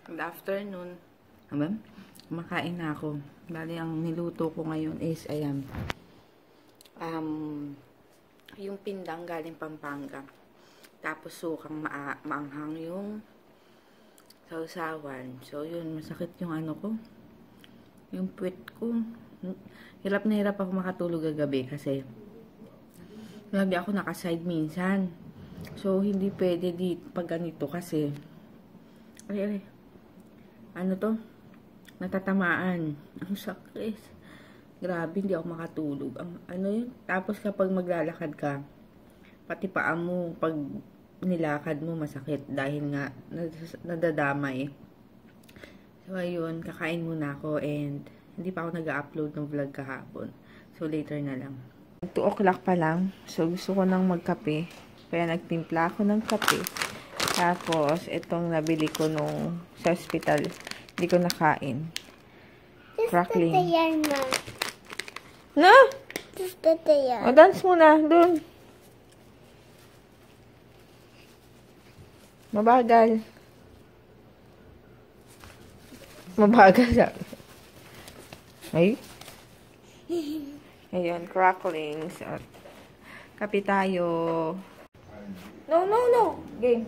Good afternoon. Aba, kumakain na ako. Bali, ang niluto ko ngayon is, ayan, yung pindang galing Pampanga. Tapos sukang maanghang yung sausawan. So, yun, masakit yung ano ko. Yung puwet ko. Hirap na hirap ako makatulog kagabi kasi lagi ako nakaside minsan. So, hindi pwede dito pag ganito kasi ano to? Natatamaan. Ang sakit. Grabe, hindi ako makatulog. Ano yun? Tapos kapag maglalakad ka, pati paa mo, pag nilakad mo, masakit. Dahil nga, nadadamay. So, ayun, kakain muna ako and hindi pa ako nag-upload ng vlog kahapon. So, later na lang. 2 o'clock pa lang. So, gusto ko nang magkape. Kaya nagtimpla ako ng kape. Tapos, itong nabili ko nung sa hospital. Hindi ko nakain. Crackling. No? O, dance muna. Doon. Mabagal. Mabagal sabi. Ay. Ayan, cracklings. At kape tayo. No. Game.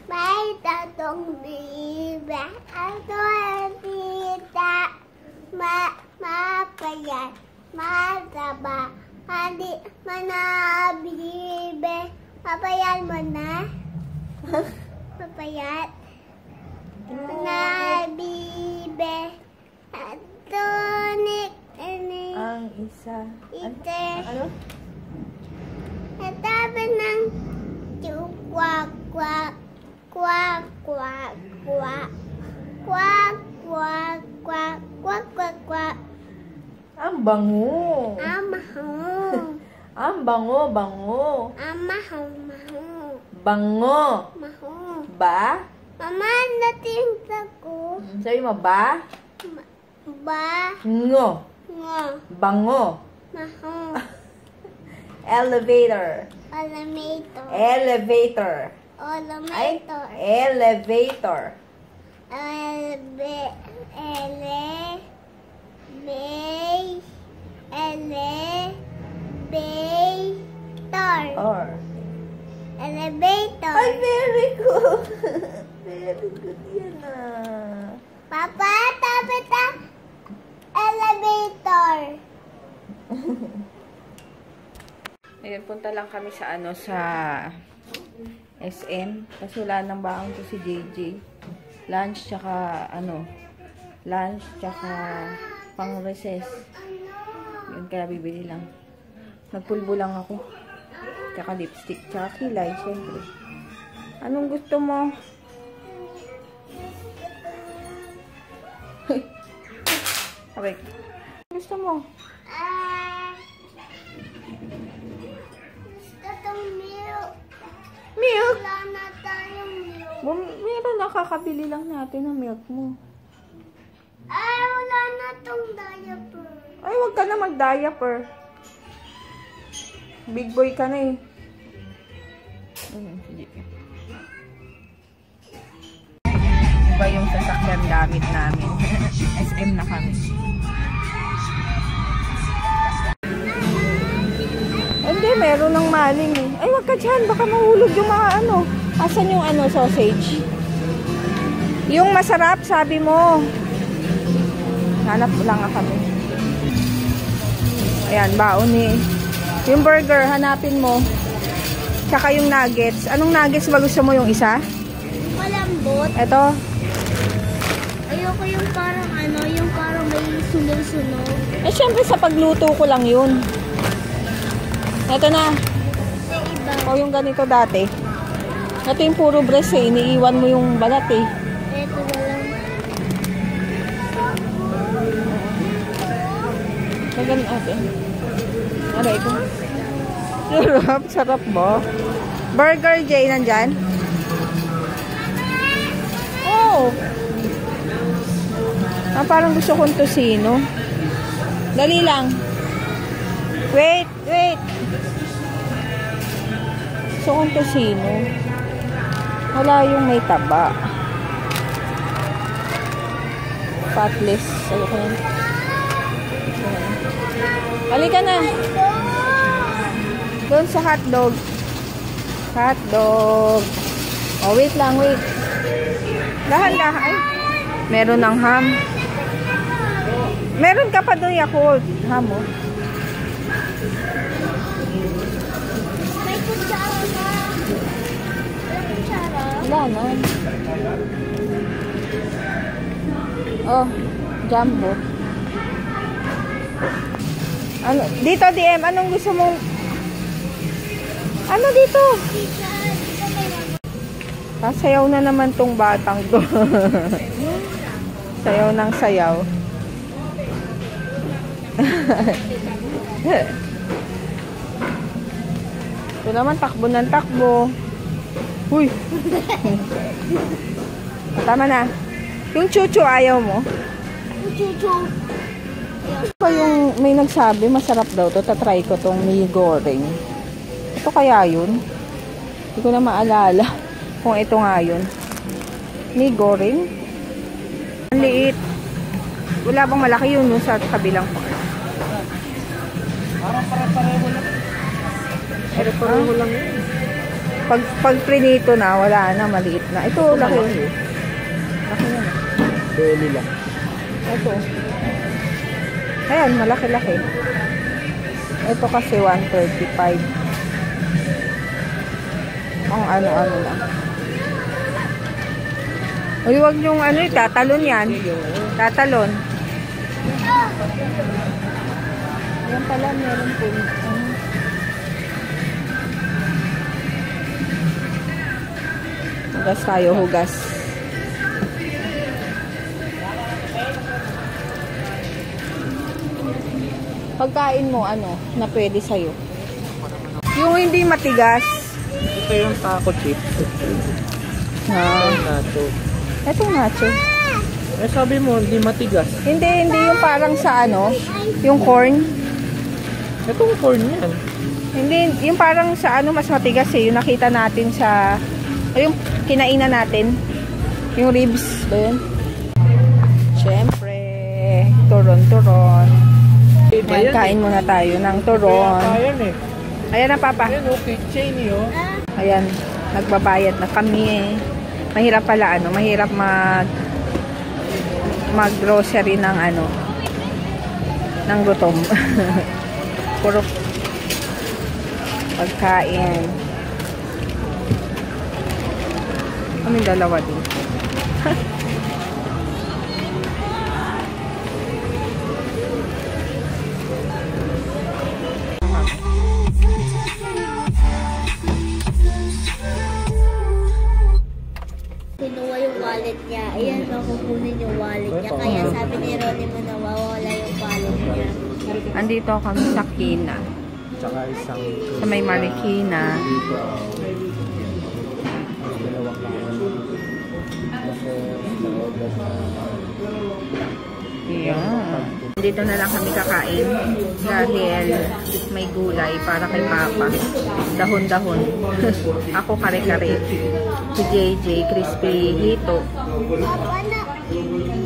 May tatong biba ako tita mapayat mataba hindi manabibe mapayat mo na mapayat manabibe atonik Ang isa. ite Ano? natabi ng kwak kwak kwak kwak kwak kwak kwak kwak kwak kwak kwak. Ang bango. Amaho. Ang bango. Amaho. Bango. Maho. Ba? Mama, natinta ko. Sabi mo ba? Ba. Ngo. Ngo. Bango. Maho. Elevator. Elevator. Elevator. Ay, Elevator. elevator. Elevator. Or. Elevator. Ay, very good. Very good yan Papa, tapos ang elevator. Ayun, punta lang kami sa sa SM. Kasi wala nang baon to si JJ. Lunch, tsaka lunch, tsaka pang recess. Yun, kaya bibili lang. Nagpulbo lang ako. Tsaka lipstick, tsaka kilay, syempre. Anong gusto mo? Okay. Gusto mo? Gusto tong milk. Milk? Wala na tayong milk. Meron, nakakabili lang natin ng milk mo. Ay, wala na tong diaper. Ay, wag ka na mag-diaper. Big boy ka na eh. Iba yung sasakyan gamit namin. SM na kami. Hindi, meron ng maling eh. Ay, wag ka dyan. Baka mahulog yung mga Asan yung sausage? Yung masarap, sabi mo. Hanap lang kami. Ayan, baon eh. Yung burger, hanapin mo. Tsaka yung nuggets. Anong nuggets ba gusto mo? Yung isa? Malambot. Ito. Ayoko yung parang yung parang may sunog-sunog. Eh, syempre sa pagluto ko lang yun. Ito na. Sa iba. O yung ganito dati. Ito yung puro breast eh. Iniiwan mo yung balat eh. Ito na lang. Ganun natin. Aray ko. Sarap mo. Burger, Jay, nandyan? Oh! Parang gusto kong tosino. Dali lang. Wait. Gusto kong tosino. Wala yung may taba. Spotless. Ayoko yan. Halika na. Doon sa hotdog. Hotdog. Oh, wait lang, wait. Dahan-dahan. Ay, meron ng ham. Meron ka pa doon, Yakult. Ham, oh. May kutsara na. May kutsara. Wala na. Oh, jumbo. Ano, dito, DM, anong gusto mong... Ano dito? Sasayaw na naman tong batang to. Sayaw ng sayaw. Ito naman, takbo ng takbo. Uy! Tama na. Yung chuchu ayaw mo? Chuchu. Ito yung may nagsabi, masarap daw to. Tatry ko tong mi goreng. Ito kaya yun? Hindi ko na maalala kung ito nga yun. Mi goreng? Ang liit. Wala bang malaki yun no, sa kabilang part? Parang pare-pareho lang. Pare-pareho lang yun. Pag prinito na, wala na, maliit na. Ito, laki. Laki na. Belly lang. Ito. Ayan, malaki-laki. Ito kasi 135. Ang ano-ano lang. Uy, wag yung ano, tatalon yan. Tatalon. Yan pala, meron po. Hugas tayo, hugas. Pagkain mo, ano, na pwede sa'yo? Yung hindi matigas. Ito yung taco chip. Nacho. Etong nacho. Eh sabi mo, hindi matigas. Hindi yung parang sa ano, yung corn. Itong corn yan. Hindi, yung parang sa ano, mas matigas eh. Yung nakita natin sa, yung kinainan natin. Yung ribs, ba yun? Siyempre, turon-turon. Ayan, kain muna tayo ng turon. Ayan eh. Ayan na, Papa. Ayan oh, kitchen eh oh. Ayan, nagbabayad na kami eh. Mahirap pala ano, mahirap mag-grocery ng ano, ng gutom. Puro pagkain. Kami dalawa din. Kinuha yung wallet niya. Ayan, makukunin yung wallet niya. Kaya sabi ni Ronnie mo na wawala yung wallet niya. Andito kami sa Kina. Tsaka isang Sa may Marikina. dito. Dalawang kanan. Yeah. Dito na lang kami kakain dahil may gulay para kay Papa. Dahon-dahon. Ako kare-kare. Si JJ, crispy hito.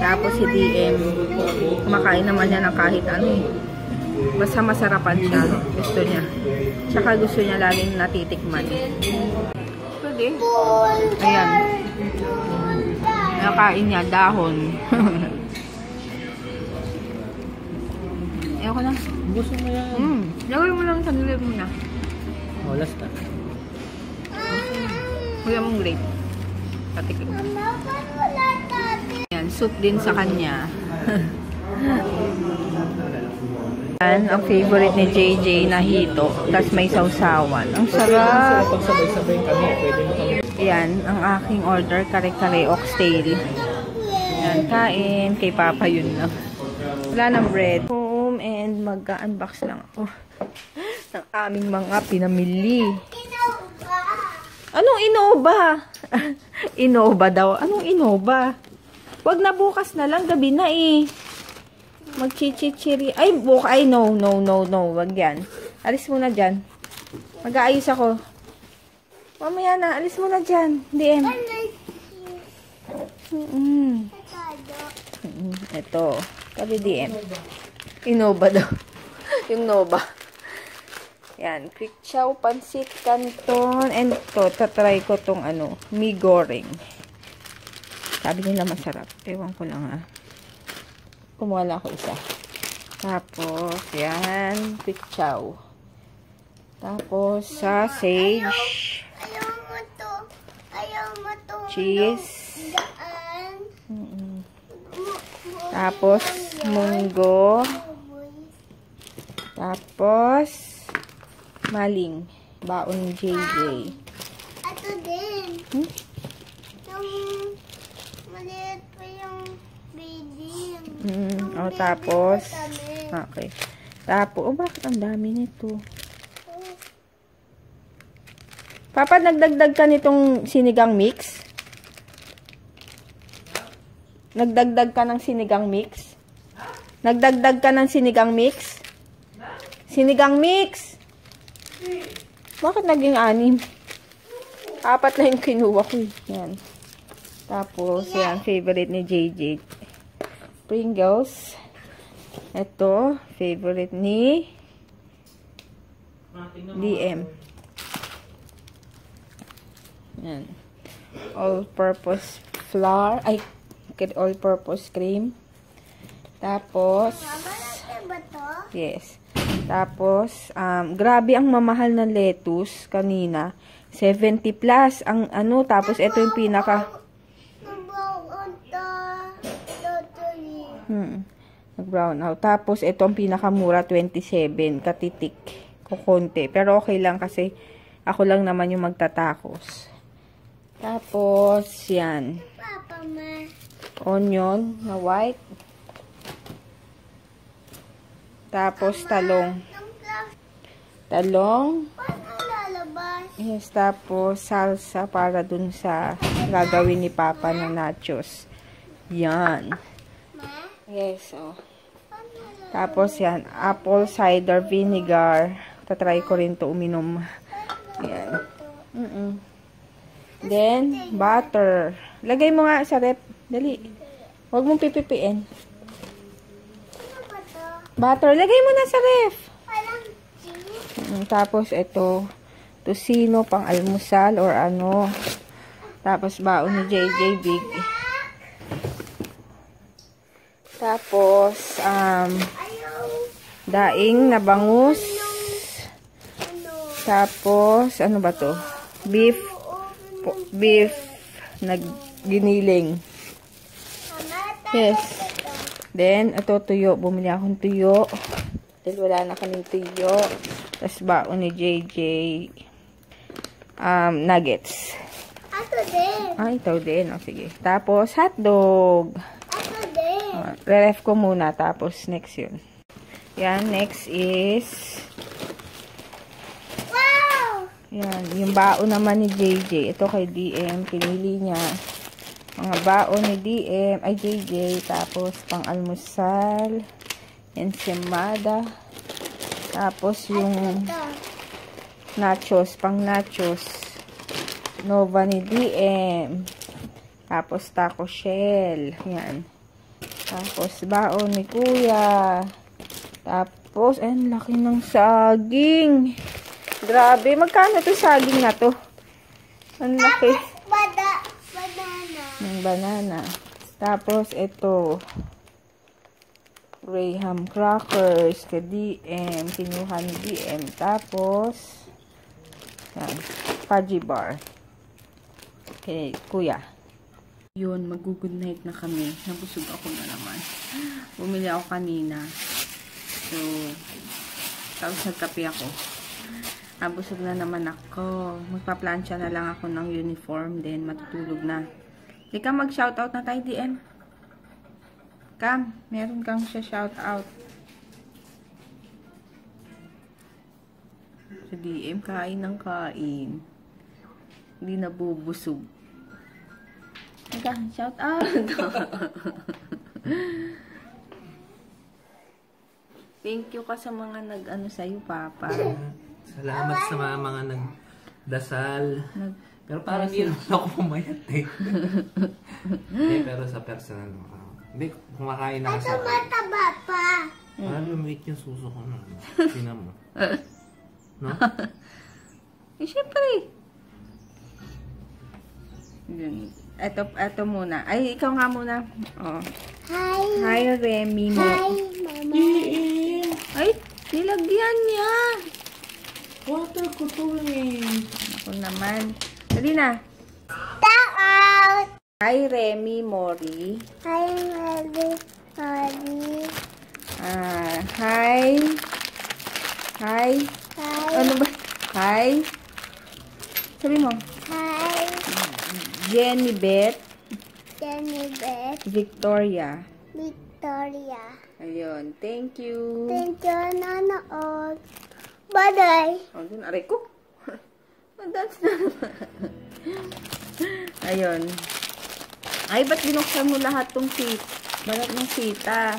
Tapos si DM, kumakain naman niya ng kahit ano eh. Basta masarapan siya. Gusto niya. Tsaka gusto niya laging natitikman. Pwede. Ayan. Nakain niya, dahon. Ayoko na. Gusto mo yan. Lagay mo lang sa nilib mo na. Oh, last na. Kuya mong grape. Patikin. Ayan, soup din sa kanya. Yan, ang favorite ni JJ na hito. Tapos may sausawan. Ang sarap. Pag sabay-sabay kami, pwede mo kami. Yan, ang aking order, kare-kare oxtail. Yan, kain. Kay Papa yun lang. Wala ng bread. Home and mag-unbox lang ako ng aming mga pinamili. Anong Innova? Innova daw. Anong Innova? Wag na, bukas na lang. Gabi na eh. Magchichichiri. Ay, ay, no. Wag yan. Alis muna dyan. Mag-aayos ako. Mamaya na. Alis muna dyan. DM. Ito. Kali DM. Innova daw. Yung Nova. Yan. Quick chow, pansit, canton. And ito, tatry ko tong ano, mi goreng. Sabi nila masarap. Ewan ko lang ha. Kumuha lang ako isa. Tapos, yan. Quick chow. Tapos, sausage. Ayaw mo to. Ayaw mo to. Cheese. Daan. Tapos, munggo. Tapos, maling. Baon ni JJ. Ato din. Yung maliit pa yung baby. O, tapos, okay. Tapos, bakit ang dami nito? Papa, nagdagdag ka nitong sinigang mix? Nagdagdag ka ng sinigang mix? Nagdagdag ka ng sinigang mix? Sinigang mix! Bakit naging 6? 4 na yung kinuha ko. Yan. Tapos, yan. Favorite ni JJ. Pringles. Ito. Favorite ni DM. Yan. All-purpose flour. Ay, all-purpose cream. Tapos, Ba to? yes. Tapos, grabe ang mamahal na lettuce kanina. 70 plus ang ano. Tapos, ito yung pinaka... Nag-brown out. Tapos, ito ang pinakamura, 27. Katitik. Kukunti. Pero okay lang kasi ako lang naman yung magtatakos. Tapos, yan. Papa, ma. Onion na white. Tapos, talong. Talong. Paano lalabas? Yes, tapos, salsa para dun sa gagawin ni Papa na nachos. Yan. Ma? Yes, oh. Paano lalabas? Tapos, yan. Apple cider vinegar. Tatry ko rin to uminom. Yan. Then, butter. Lagay mo nga sa rep. Dali. Huwag mong pipipiin. Ano ba to? Butter. Lagay mo na sa ref. Parang cheese? Tapos, ito. Tosino, pang almusal or ano. Tapos, baon ni JJ Big. Tapos, Ayaw. daing na bangus. Ano? Tapos, ano ba to? Beef na giniling. Mama, Yes. Then, ito tuyo. Bumili akong tuyo. Dahil wala na kaming tuyo. Tapos, baon ni JJ nuggets. ato din. Ay, ito din. O, sige. Tapos, hotdog. Ato din. Re-ref ko muna. Tapos, next yun. Yan, next is Wow! yan, yung baon naman ni JJ. Ito kay DM. Pinili niya. Mga baon ni DM. Ay, JJ. Tapos, pang almusal. Ensimada. Tapos, yung Ito. nachos. Pang nachos. Nova ni DM. Tapos, taco shell. Yan. Tapos, baon ni Kuya. Tapos, ang laki ng saging. Grabe. Magkano ito saging na to? Ang laki. Banana. Ng banana. Tapos, ito. Graham crackers. Kay DM. Kinuha ni DM. Tapos, yan. Fudgy bar. Okay, Kuya. Yun, mag-good night na kami. Nabusog ako na naman. Bumili ako kanina. So, tapos nagkape ako. Nabusog na naman ako. Magpa-plancha na lang ako ng uniform. Then, matutulog na. Hindi ka mag-shoutout na tayo, DM. Kam, meron kang siya shoutout. Sa DM, kain ng kain. Hindi nabubusog. Ika, shoutout. Thank you ka sa mga nag-ano sa'yo, Papa. Salamat sa mga nagdasal. Pero parang Dasal. hindi naman ako pumayat eh. Pero sa personal, Hindi, kumakain na Ito kasi. mataba pa. Parang lumit yung suso ko na. Tingnan mo. No? Eh, syempre. Yun. Ito muna. Ay, ikaw nga muna. Oh. Hi. Hi, Remy mo. Hi, Mama. Ay, nilagyan niya. Water ko to eh. Ako naman. Dali na. Out. Hi, Remy Mori. Hi, Mary. Mary. Hi. Hi. Hi. Ano ba? Hi. Sabi mo. Hi. Jenny Beth. Jenny Beth. Victoria. Victoria. Ayun. Thank you. Thank you, nanood. Bye-bye. Oh, dun, aray ko. Dance na naman. Ayun. Ay, ba't binuksan mo lahat tong seat? Balat ng sita.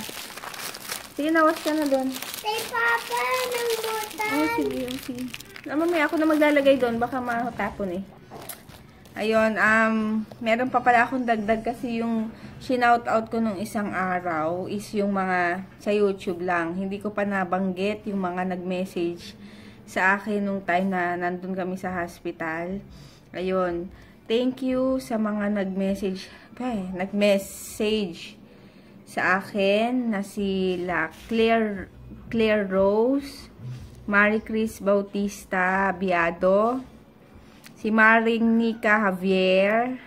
Sige, nawas ka na doon. Kay Papa ng butan. Oh, sige, sige. Mamaya ako na maglalagay doon. Baka matapon eh. Ayun, meron pa pala akong dagdag kasi yung shinout-out ko nung isang araw is yung mga sa YouTube lang. Hindi ko pa nabanggit yung mga nag-message sa akin nung time na nandun kami sa hospital. Ayun, thank you sa mga nag-message sa akin na sila Claire Rose, Marie Chris Bautista Biado, si Maring Nika Javier,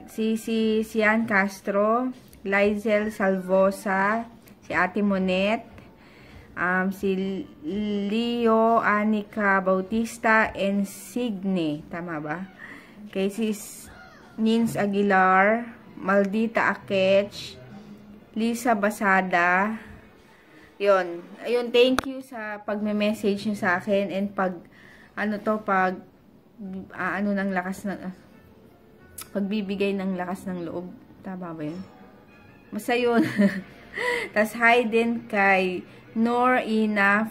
si Sian Castro, Lizel Salvosa, si Ate Monet, si Leo Anika Bautista and Signe, tama ba? Kay si Nins Aguilar, Maldita Akech, Lisa Basada. Yun. Ayun, thank you sa pagme-message nyo sa akin and ng lakas ng pagbibigay ng lakas ng loob. Tama ba yun? Basta yun. Tas hi din kay Norina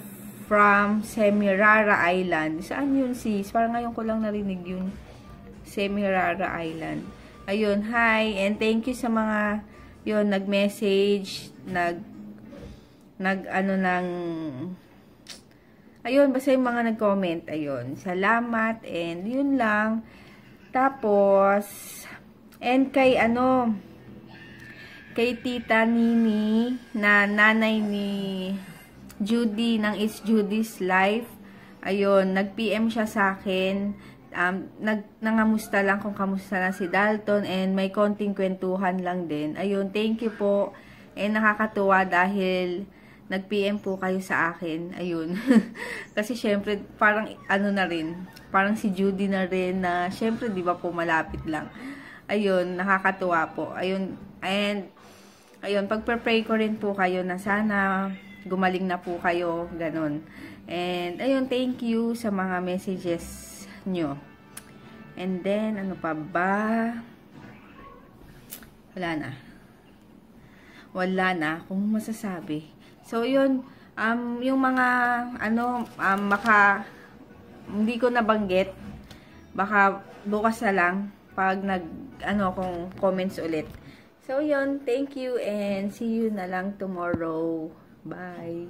from Semirara Island. Saan yun sis? Parang ngayon ko lang narinig yun. Semirara Island. Ayun, hi. And thank you sa mga yun, nag-message, ayun, basta yung mga nag-comment, ayun. Salamat, and yun lang. Tapos, and kay Tita Nini, na nanay ni Judy, ng It's Judy's Life. Ayun, nag-PM siya sa akin. Nangamusta lang kung kamusta na si Dalton, and may konting kwentuhan lang din. Ayun, thank you po. And nakakatuwa dahil nag-PM po kayo sa akin. Ayun. Kasi syempre, parang na rin. Parang si Judy na rin na syempre, di ba po, malapit lang. Ayun, nakakatuwa po. Ayun, and ayun, pagpe-pray ko rin po kayo na sana gumaling na po kayo. Ganon. And ayun, thank you sa mga messages nyo. And then, ano pa ba? Wala na kung masasabi. So, yun, yung mga, baka, hindi ko nabanggit, baka bukas na lang, pag kung comments ulit. So, yun, thank you, and see you na lang tomorrow. Bye!